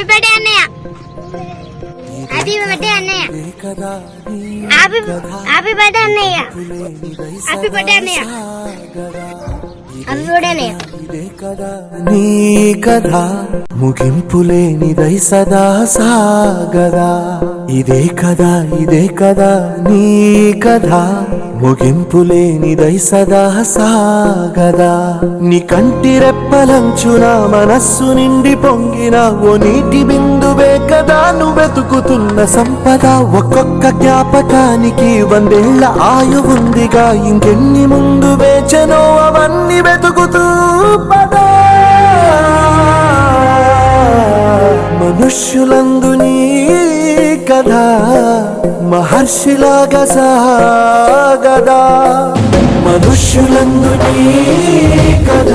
Happy birthday అన్నయ్య. Happy birthday అన్నయ్య. Happy birthday అన్నయ్య. హ్యాపీ బర్త్డే అన్నయ్య. హ్యాపీ బర్త్డే అన్నయ్య. ఇదే కదా నీ కథ ముగింపులేనిదై సదా సాగదా. ఇదే కదా నీ కథ ముగింపులేనిదై సదా సాగదా. నీ కంటి రెప్పలంచున మనస్సు నిండి పొంగిన ఓ నీటి బిందువే కదా నువ్వెతుకుతున్న సంపద. ఒక్కొక్క జ్ఞాపకానికి 100 ఏళ్ల ఆయువుందిగా, ఇంకెన్ని ముందు వేచనో అవన్నీ వెతుకుతూ పదా. మనుష్యులందు నీ కథ మహర్షిలాగా సాగదా. మనుష్యులందు నీ కథ